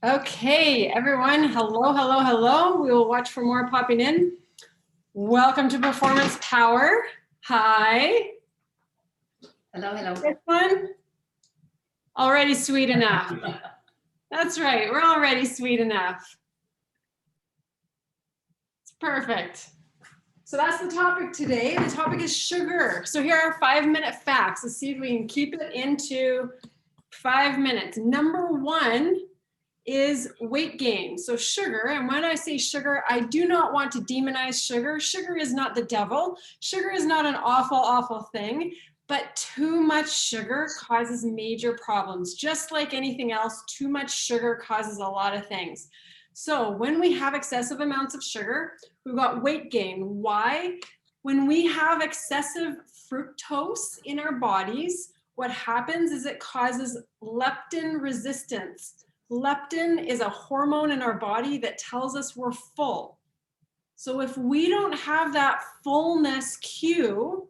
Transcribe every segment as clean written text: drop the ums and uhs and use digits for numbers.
Okay, everyone, hello, hello, hello. We will watch for more popping in. Welcome to Performance Power. Hi. Hello, hello. This one, already sweet enough. That's right, we're already sweet enough. It's perfect. So that's the topic today. The topic is sugar. So here are 5-minute facts. Let's see if we can keep it into 5 minutes. Number one is weight gain. So sugar, and when I say sugar, I do not want to demonize sugar. Sugar is not the devil. Sugar is not an awful, awful thing, but too much sugar causes major problems. Just like anything else, too much sugar causes a lot of things. So when we have excessive amounts of sugar, we've got weight gain. Why? When we have excessive fructose in our bodies, what happens is it causes leptin resistance. Leptin is a hormone in our body that tells us we're full. So if we don't have that fullness cue,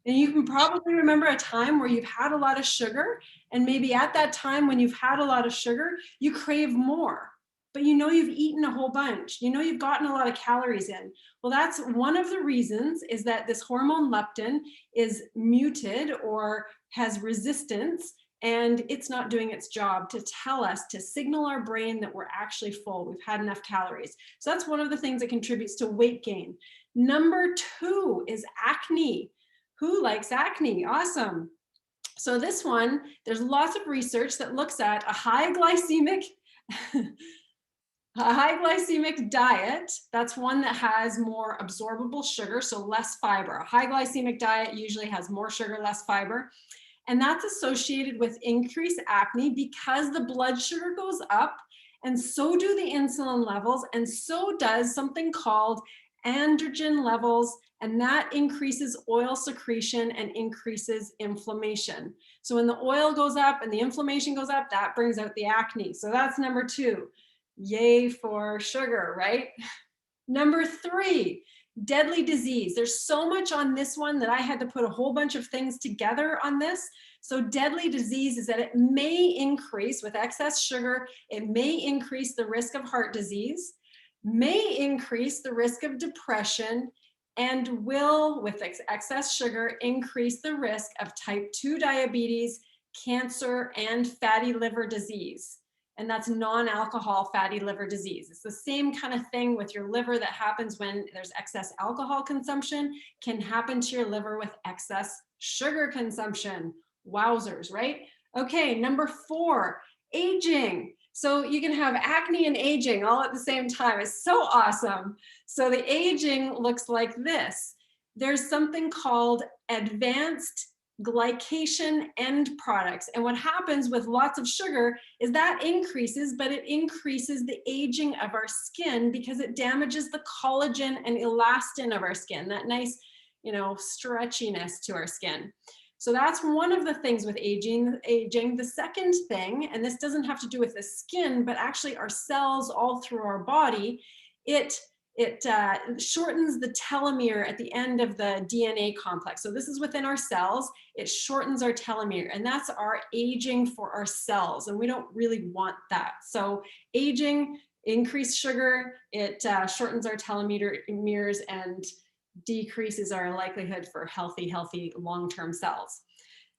and you can probably remember a time where you've had a lot of sugar, and maybe at that time when you've had a lot of sugar, you crave more, but you know you've eaten a whole bunch. You know you've gotten a lot of calories in. Well, that's one of the reasons is that this hormone leptin is muted or has resistance, and it's not doing its job to tell us, to signal our brain that we're actually full, we've had enough calories. So that's one of the things that contributes to weight gain. Number two is acne. Who likes acne? Awesome. So this one, there's lots of research that looks at a high glycemic diet. That's one that has more absorbable sugar, so less fiber. A high glycemic diet usually has more sugar, less fiber. And that's associated with increased acne because the blood sugar goes up, and so do the insulin levels, and so does something called androgen levels, and that increases oil secretion and increases inflammation. So when the oil goes up and the inflammation goes up, that brings out the acne. So that's number two. Yay for sugar, right? Number three, deadly disease. There's so much on this one that I had to put a whole bunch of things together on this. So deadly disease is that it may increase with excess sugar, it may increase the risk of heart disease, may increase the risk of depression, and will, with excess sugar, increase the risk of type 2 diabetes, cancer, and fatty liver disease. And that's non-alcohol fatty liver disease. It's the same kind of thing with your liver that happens when there's excess alcohol consumption, can happen to your liver with excess sugar consumption. Wowzers, right? Okay, number four, aging. So you can have acne and aging all at the same time. It's so awesome. So the aging looks like this. There's something called advanced glycation end products. And what happens with lots of sugar is that increases, but it increases the aging of our skin because it damages the collagen and elastin of our skin, that nice, stretchiness to our skin. So that's one of the things with aging. The second thing, and this doesn't have to do with the skin, but actually our cells all through our body, it shortens the telomere at the end of the DNA complex. So this is within our cells. It shortens our telomere, and that's our aging for our cells, and we don't really want that. So aging, increased sugar, it shortens our telomeres and decreases our likelihood for healthy long-term cells.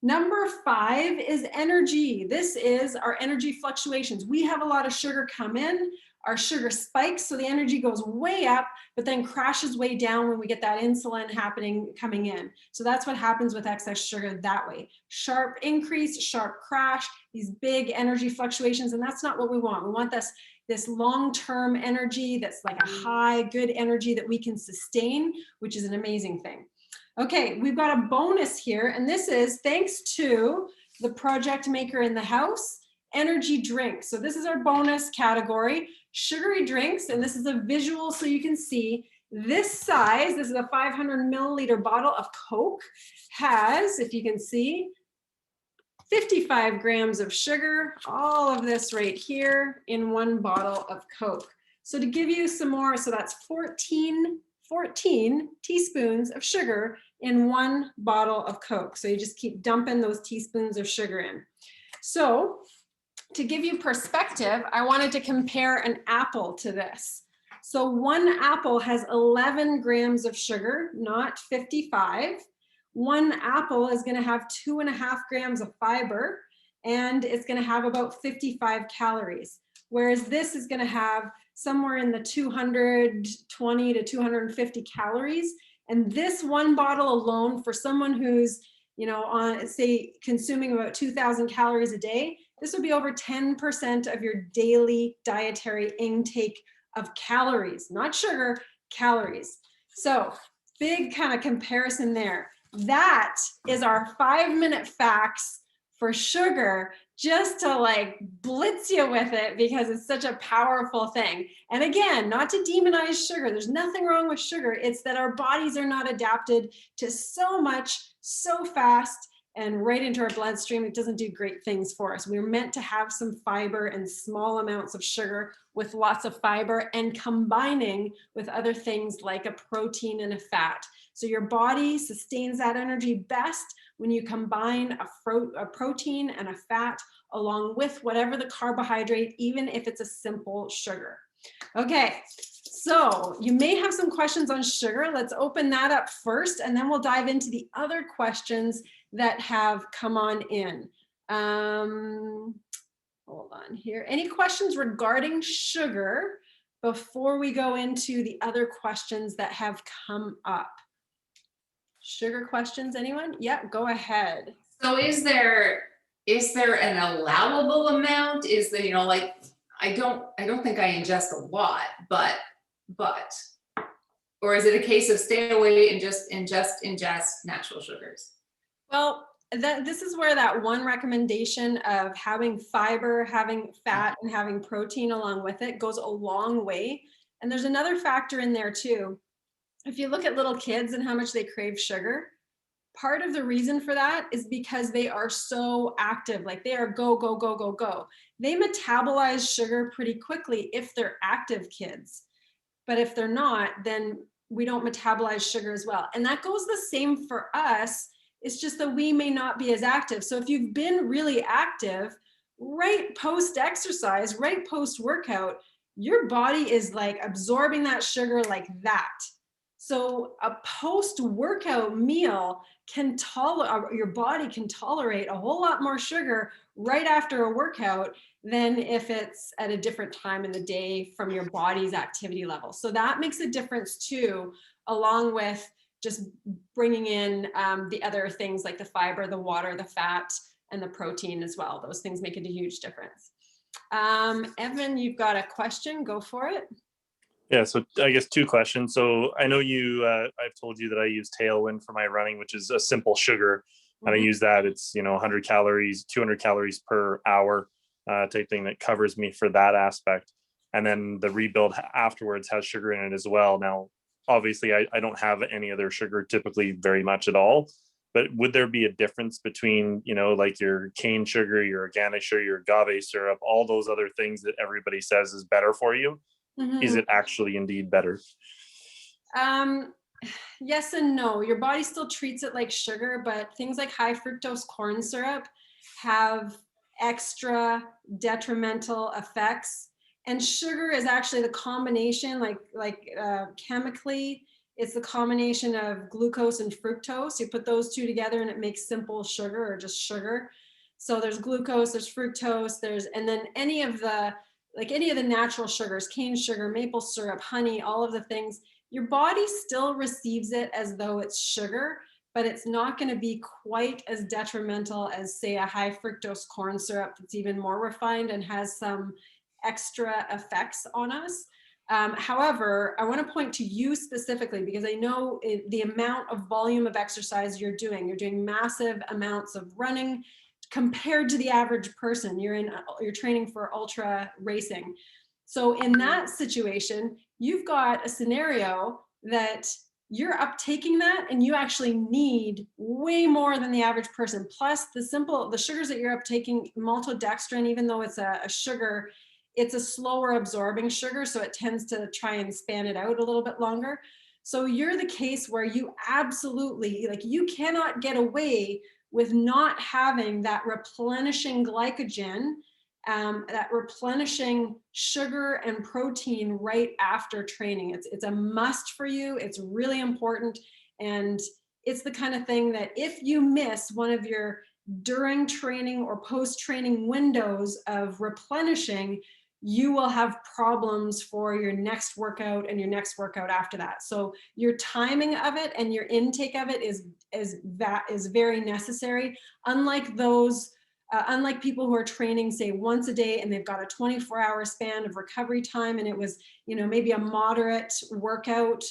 Number five is energy. This is our energy fluctuations. We have a lot of sugar come in, our sugar spikes, so the energy goes way up, but then crashes way down when we get that insulin coming in. So that's what happens with excess sugar that way. Sharp increase, sharp crash, these big energy fluctuations, and that's not what we want. We want this long-term energy that's like a high, good energy that we can sustain, which is an amazing thing. Okay, we've got a bonus here, and this is thanks to the project maker in the house, energy drinks. So this is our bonus category, sugary drinks, and this is a visual so you can see this size. This is a 500 milliliter bottle of Coke, has, if you can see, 55 grams of sugar, all of this right here in one bottle of Coke. So to give you some more, so that's 14 teaspoons of sugar in one bottle of Coke. So you just keep dumping those teaspoons of sugar in. So to give you perspective, I wanted to compare an apple to this. So one apple has 11 grams of sugar, not 55. One apple is going to have 2.5 grams of fiber, and it's going to have about 55 calories. Whereas this is going to have somewhere in the 220 to 250 calories. And this one bottle alone, for someone who's, on, say, consuming about 2,000 calories a day, this would be over 10% of your daily dietary intake of calories, not sugar, calories. So big kind of comparison there. That is our 5-minute facts for sugar, just to like blitz you with it because it's such a powerful thing. And again, not to demonize sugar. There's nothing wrong with sugar. It's that our bodies are not adapted to so much, so fast, and right into our bloodstream. It doesn't do great things for us. We're meant to have some fiber and small amounts of sugar with lots of fiber and combining with other things like a protein and a fat. So your body sustains that energy best when you combine a protein and a fat along with whatever the carbohydrate, even if it's a simple sugar. Okay, so you may have some questions on sugar. Let's open that up first, and then we'll dive into the other questions that have come on in. Hold on here. Any questions regarding sugar before we go into the other questions that have come up? Sugar questions, anyone? Yeah, go ahead. So is there an allowable amount? Is there, like, I don't think I ingest a lot, but, or is it a case of stay away and just ingest natural sugars? Well, this is where that one recommendation of having fiber, having fat, and having protein along with it goes a long way. And there's another factor in there too. If you look at little kids and how much they crave sugar, part of the reason for that is because they are so active, like they are go, go, go, go, go. They metabolize sugar pretty quickly if they're active kids. But if they're not, then we don't metabolize sugar as well. And that goes the same for us. It's just that we may not be as active. So if you've been really active, right post-exercise, right post-workout, your body is like absorbing that sugar like that. So a post-workout meal can tolerate, your body can tolerate a whole lot more sugar right after a workout than if it's at a different time in the day from your body's activity level. So that makes a difference too, along with just bringing in the other things like the fiber, the water, the fat, and the protein as well. Those things make a huge difference. Evan, you've got a question, go for it. Yeah, so I guess 2 questions. So I know I've told you that I use Tailwind for my running, which is a simple sugar. And I use that, it's, 100 calories, 200 calories per hour type thing that covers me for that aspect. And then the Rebuild afterwards has sugar in it as well. Now, obviously, I don't have any other sugar typically very much at all. But would there be a difference between, like your cane sugar, your organic sugar, your agave syrup, all those other things that everybody says is better for you? Mm-hmm. Is it actually indeed better? Yes and no. Your body still treats it like sugar, but things like high fructose corn syrup have extra detrimental effects. And sugar is actually the combination, chemically, it's the combination of glucose and fructose. You put those two together and it makes simple sugar or just sugar. So there's glucose, there's fructose, and then any of the natural sugars, cane sugar, maple syrup, honey, all of the things, your body still receives it as though it's sugar, but it's not going to be quite as detrimental as, say, a high fructose corn syrup that's even more refined and has some extra effects on us. However, I want to point to you specifically because I know the amount of volume of exercise you're doing. You're doing massive amounts of running compared to the average person. You're training for ultra racing. So in that situation, you've got a scenario that you're uptaking that and you actually need way more than the average person. Plus the sugars that you're uptaking, maltodextrin, even though it's a sugar, it's a slower absorbing sugar. So it tends to try and span it out a little bit longer. So you're the case where you absolutely, you cannot get away with not having that replenishing glycogen that replenishing sugar and protein right after training. It's a must for you. It's really important. And it's the kind of thing that if you miss one of your during training or post-training windows of replenishing, you will have problems for your next workout and your next workout after that. So your timing of it and your intake of it is very necessary. Unlike those, unlike people who are training, say, once a day and they've got a 24-hour span of recovery time, and it was, you know, maybe a moderate workout,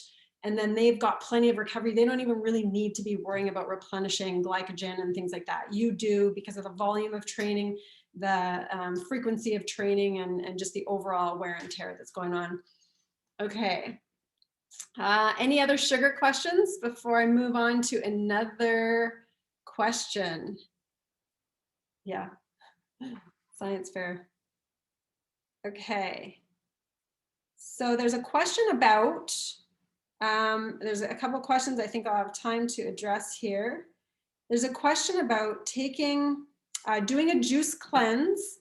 and then they've got plenty of recovery. They don't even really need to be worrying about replenishing glycogen and things like that. You do, because of the volume of training, the frequency of training, and just the overall wear and tear that's going on. Okay. Any other sugar questions before I move on to another question? Yeah, science fair. Okay. So there's a question about, there's a couple questions I think I'll have time to address here. There's a question about taking, doing a juice cleanse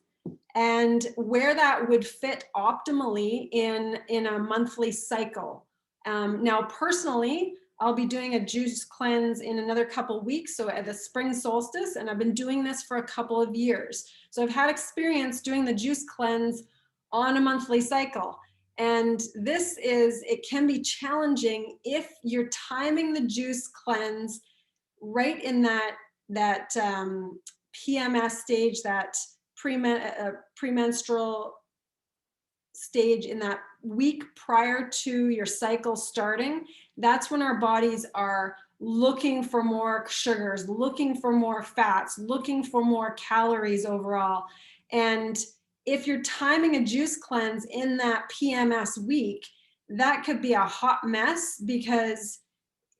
and where that would fit optimally in a monthly cycle. Now, personally, I'll be doing a juice cleanse in another couple weeks, so at the spring solstice, and I've been doing this for a couple of years. So I've had experience doing the juice cleanse on a monthly cycle. And this is, it can be challenging if you're timing the juice cleanse right in that PMS stage, that premenstrual stage, in that week prior to your cycle starting. That's when our bodies are looking for more sugars, looking for more fats, looking for more calories overall. And if you're timing a juice cleanse in that PMS week, that could be a hot mess, because,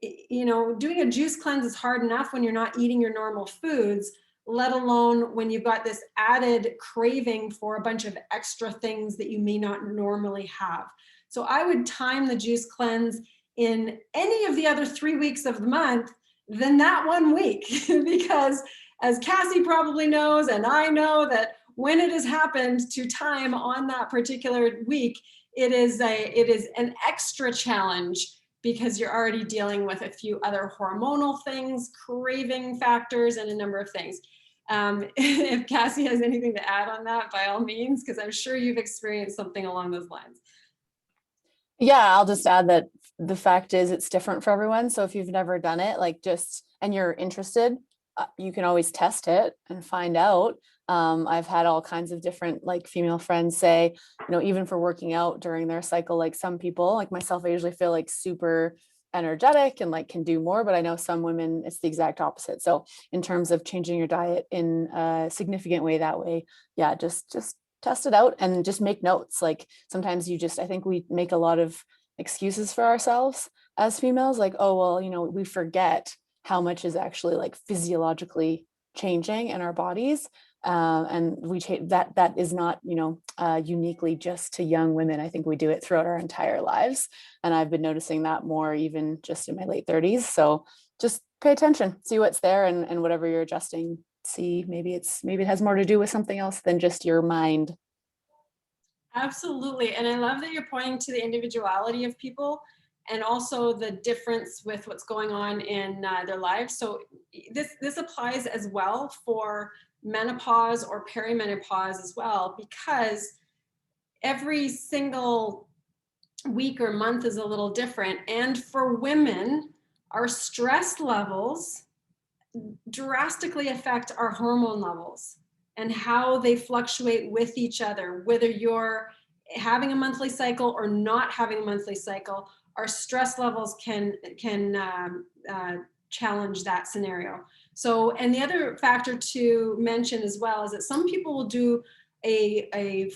you know, doing a juice cleanse is hard enough when you're not eating your normal foods, let alone when you've got this added craving for a bunch of extra things that you may not normally have. So I would time the juice cleanse in any of the other 3 weeks of the month than that 1 week, because as Cassie probably knows, and I know, that when it has happened to time on that particular week, it is an extra challenge, because you're already dealing with a few other hormonal things, craving factors, and a number of things. If Cassie has anything to add on that, by all means, because I'm sure you've experienced something along those lines. Yeah, I'll just add that the fact is it's different for everyone. So if you've never done it, like and you're interested, you can always test it and find out. I've had all kinds of different like female friends say, you know, even for working out during their cycle, like some people like myself, I usually feel like super energetic and like can do more, but I know some women, it's the exact opposite. So in terms of changing your diet in a significant way that way, yeah, just test it out and just make notes. Like sometimes I think we make a lot of excuses for ourselves as females, like, oh, well, you know, we forget how much is actually like physiologically changing in our bodies. And that is not, you know, uniquely just to young women. I think we do it throughout our entire lives. And I've been noticing that more even just in my late 30s. So just pay attention, see what's there, and whatever you're adjusting, see, maybe it has more to do with something else than just your mind. Absolutely. And I love that you're pointing to the individuality of people, and also the difference with what's going on in their lives. So this applies as well for menopause or perimenopause as well, because every single week or month is a little different. And for women, our stress levels drastically affect our hormone levels and how they fluctuate with each other, whether you're having a monthly cycle or not having a monthly cycle. Our stress levels can challenge that scenario. So, and the other factor to mention as well is that some people will do a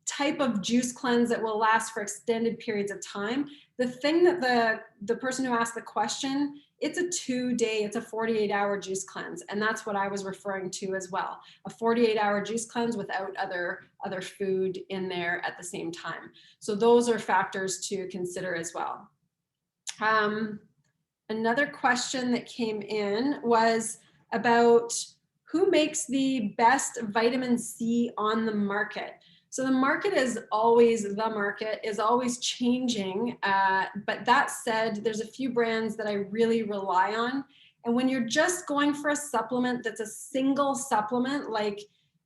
type of juice cleanse that will last for extended periods of time. The thing that the person who asked the question, it's a 2-day, it's a 48-hour juice cleanse. And that's what I was referring to as well. A 48-hour juice cleanse without other food in there at the same time. So those are factors to consider as well. Another question that came in was about who makes the best vitamin C on the market? So the market is always changing. But that said, there's a few brands that I really rely on. And when you're just going for a supplement that's a single supplement, like,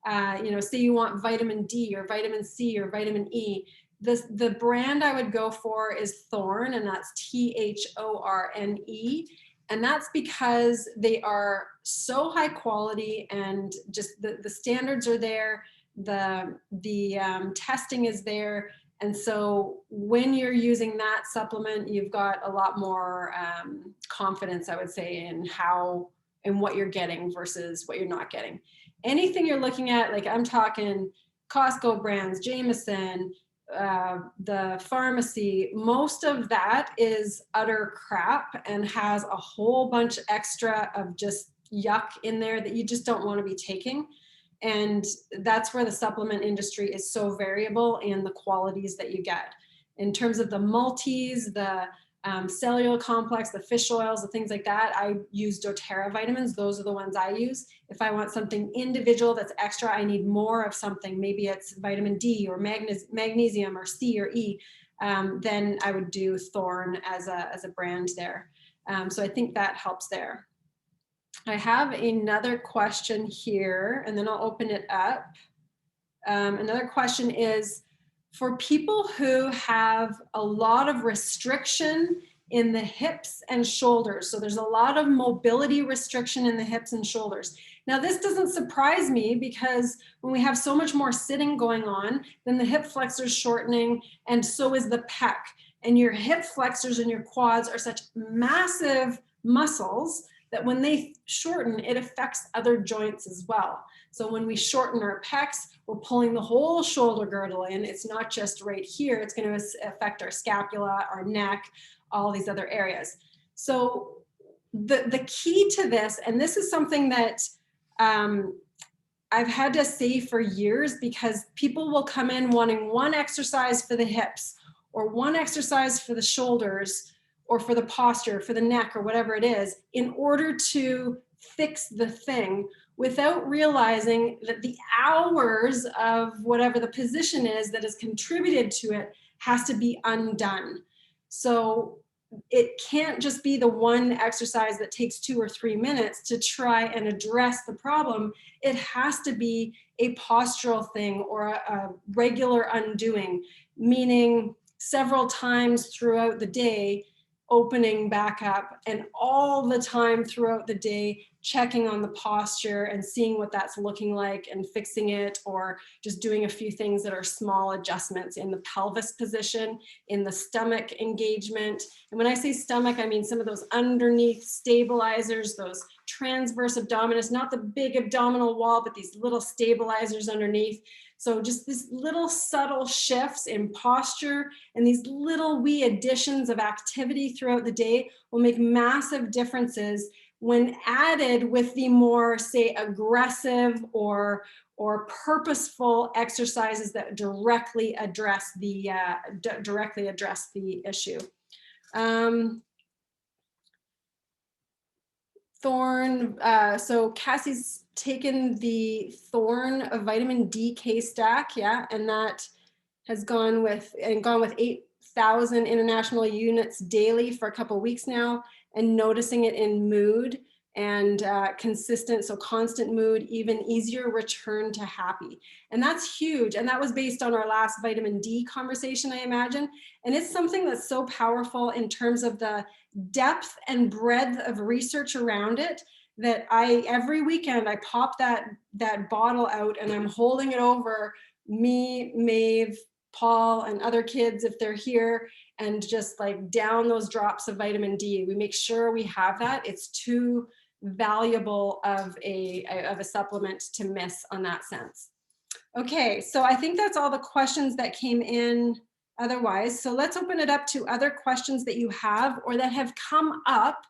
say you want vitamin D or vitamin C or vitamin E, the brand I would go for is Thorne, and that's THORNE. And that's because they are so high quality, and just the standards are there, the testing is there. And so when you're using that supplement, you've got a lot more confidence, I would say, in what you're getting versus what you're not getting. Anything you're looking at, like I'm talking Costco brands, Jameson, the pharmacy, most of that is utter crap and has a whole bunch extra of just yuck in there that you just don't want to be taking. And that's where the supplement industry is so variable in the qualities that you get. In terms of the multis, the cellular complex, the fish oils, the things like that, I use doTERRA vitamins. Those are the ones I use. If I want something individual that's extra, I need more of something, maybe it's vitamin D or magnesium or C or E, then I would do Thorne as a brand there. So I think that helps there. I have another question here, and then I'll open it up. Another question is, for people who have a lot of restriction in the hips and shoulders, so there's a lot of mobility restriction in the hips and shoulders. Now, this doesn't surprise me, because when we have so much more sitting going on, then the hip flexors shortening, and so is the pec. And your hip flexors and your quads are such massive muscles that when they shorten, it affects other joints as well. So when we shorten our pecs, we're pulling the whole shoulder girdle in. It's not just right here. It's going to affect our scapula, our neck, all these other areas. So the key to this, and this is something that I've had to say for years, because people will come in wanting one exercise for the hips or one exercise for the shoulders or for the posture, for the neck, or whatever it is, in order to fix the thing, without realizing that the hours of whatever the position is that has contributed to it has to be undone. So it can't just be the one exercise that takes 2 or 3 minutes to try and address the problem. It has to be a postural thing or a regular undoing, meaning several times throughout the day, opening back up, and all the time throughout the day checking on the posture and seeing what that's looking like and fixing it, or just doing a few things that are small adjustments in the pelvis position, in the stomach engagement. And when I say stomach, I mean some of those underneath stabilizers, those transverse abdominis, not the big abdominal wall, but these little stabilizers underneath. So just these little subtle shifts in posture and these little wee additions of activity throughout the day will make massive differences when added with the more, say, aggressive or purposeful exercises that directly address the issue. Thorne, so Cassie's taken the Thorne vitamin D K stack, yeah, and that has gone with 8,000 international units daily for a couple of weeks now, and noticing it in mood and consistent, so constant mood, even easier return to happy. And that's huge. And that was based on our last vitamin D conversation, I imagine. And it's something that's so powerful in terms of the depth and breadth of research around it, that every weekend I pop that bottle out and I'm holding it over me, Maeve, Paul, and other kids if they're here, and just like down those drops of vitamin D. We make sure we have that. It's too valuable of a supplement to miss on that sense. Okay, so I think that's all the questions that came in otherwise. So let's open it up to other questions that you have or that have come up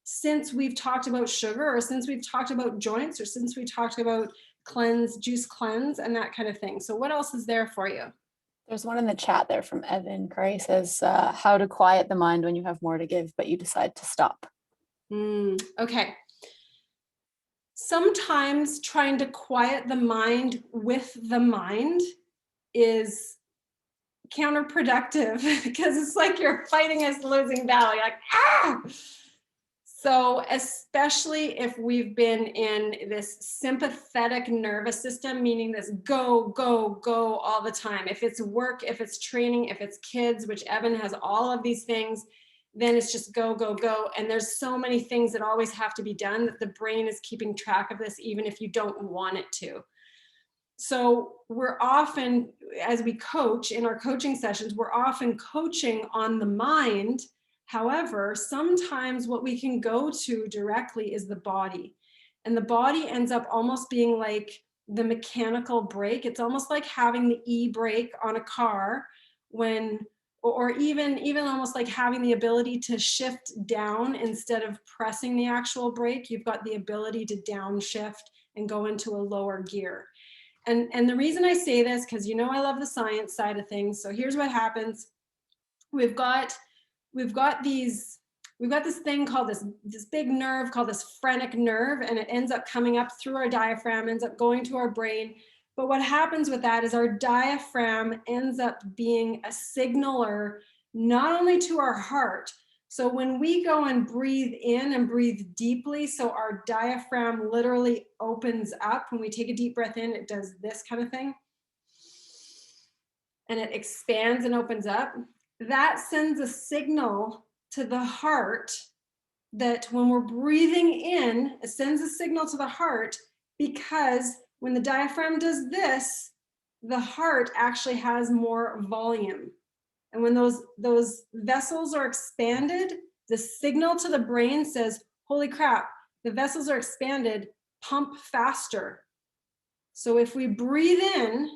since we've talked about sugar, or since we've talked about joints, or since we talked about juice cleanse and that kind of thing. So what else is there for you? There's one in the chat there from Evan Gray, says how to quiet the mind when you have more to give, but you decide to stop. Okay. Sometimes trying to quiet the mind with the mind is counterproductive because it's like you're fighting a losing battle. You're like, ah! So especially if we've been in this sympathetic nervous system, meaning this go, go, go all the time. If it's work, if it's training, if it's kids, which Evan has all of these things, then it's just go, go, go. And there's so many things that always have to be done that the brain is keeping track of this, even if you don't want it to. So we're often, as we coach in our coaching sessions, we're often coaching on the mind. However, sometimes what we can go to directly is the body. And the body ends up almost being like the mechanical brake. It's almost like having the e-brake on a car when, or even almost like having the ability to shift down instead of pressing the actual brake. You've got the ability to downshift and go into a lower gear. And the reason I say this, because you know I love the science side of things. So here's what happens. We've got this thing called this big nerve called this phrenic nerve, and it ends up coming up through our diaphragm, ends up going to our brain. But what happens with that is our diaphragm ends up being a signaler not only to our heart. So when we go and breathe in and breathe deeply, so our diaphragm literally opens up. When we take a deep breath in, it does this kind of thing. And it expands and opens up. That sends a signal to the heart that when we're breathing in, it sends a signal to the heart, because when the diaphragm does this, the heart actually has more volume. And when those vessels are expanded, the signal to the brain says, holy crap, the vessels are expanded, pump faster. So if we breathe in,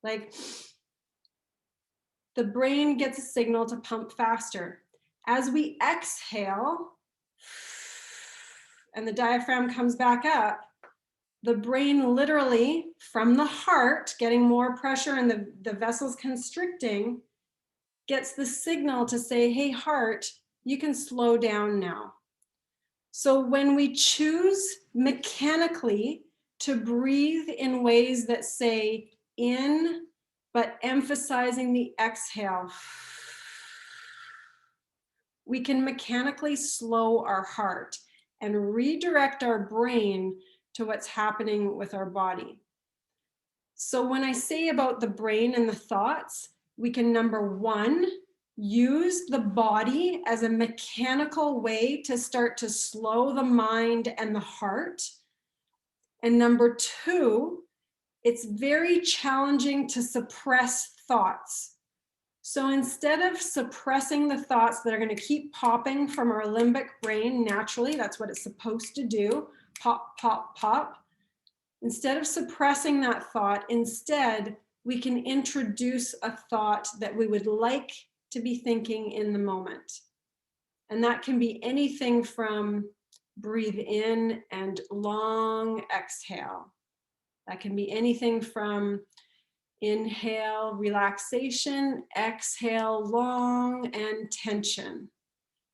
like, the brain gets a signal to pump faster. As we exhale, and the diaphragm comes back up, the brain literally, from the heart, getting more pressure and the vessels constricting, gets the signal to say, hey, heart, you can slow down now. So when we choose mechanically to breathe in ways that say in, but emphasizing the exhale, we can mechanically slow our heart and redirect our brain to what's happening with our body. So when I say about the brain and the thoughts, we can, number one, use the body as a mechanical way to start to slow the mind and the heart. And number two, it's very challenging to suppress thoughts. So instead of suppressing the thoughts that are going to keep popping from our limbic brain naturally, that's what it's supposed to do, pop, pop, pop. Instead of suppressing that thought, instead, we can introduce a thought that we would like to be thinking in the moment. And that can be anything from breathe in and long exhale. That can be anything from inhale, relaxation, exhale, long and tension.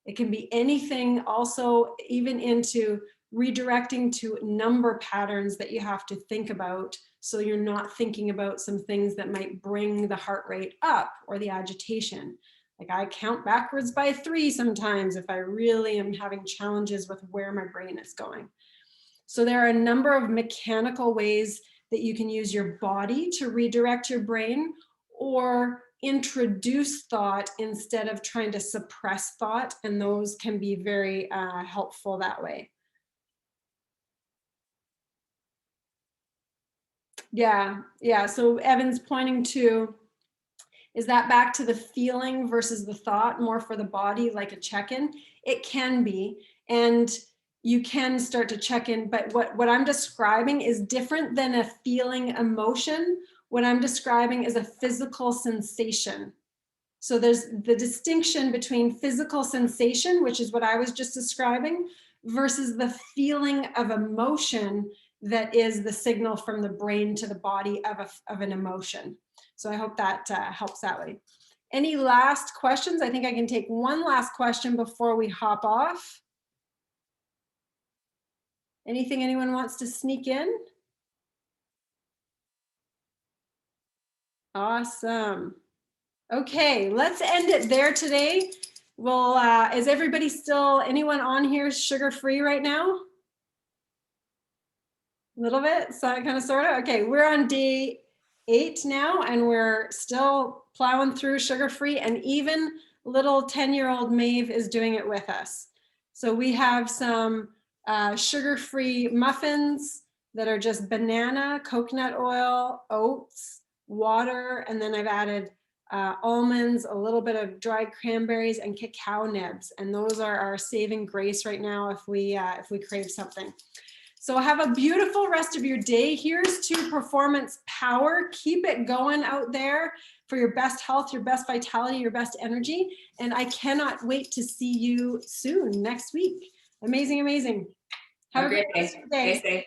It can be anything also, even into redirecting to number patterns that you have to think about, so you're not thinking about some things that might bring the heart rate up or the agitation. Like I count backwards by 3 sometimes if I really am having challenges with where my brain is going. So there are a number of mechanical ways that you can use your body to redirect your brain, or introduce thought instead of trying to suppress thought, and those can be very helpful that way. Yeah, so Evan's pointing to, is that back to the feeling versus the thought, more for the body, like a check-in? It can be, and you can start to check in, but what I'm describing is different than a feeling emotion. What I'm describing is a physical sensation. So there's the distinction between physical sensation, which is what I was just describing, versus the feeling of emotion that is the signal from the brain to the body of an emotion. So I hope that helps that way. Any last questions? I think I can take one last question before we hop off. Anything anyone wants to sneak in? Awesome. Okay, let's end it there today. Well, is everybody still, anyone on here sugar-free right now? A little bit, so kind of sort of. Okay, we're on day 8 now, and we're still plowing through sugar-free, and even little 10-year-old Maeve is doing it with us. So we have some sugar-free muffins that are just banana, coconut oil, oats, water, and then I've added almonds, a little bit of dried cranberries, and cacao nibs. And those are our saving grace right now if we crave something. So have a beautiful rest of your day. Here's to performance power. Keep it going out there for your best health, your best vitality, your best energy. And I cannot wait to see you soon next week. Amazing, amazing. Have a great day. rest of your day. Stay safe.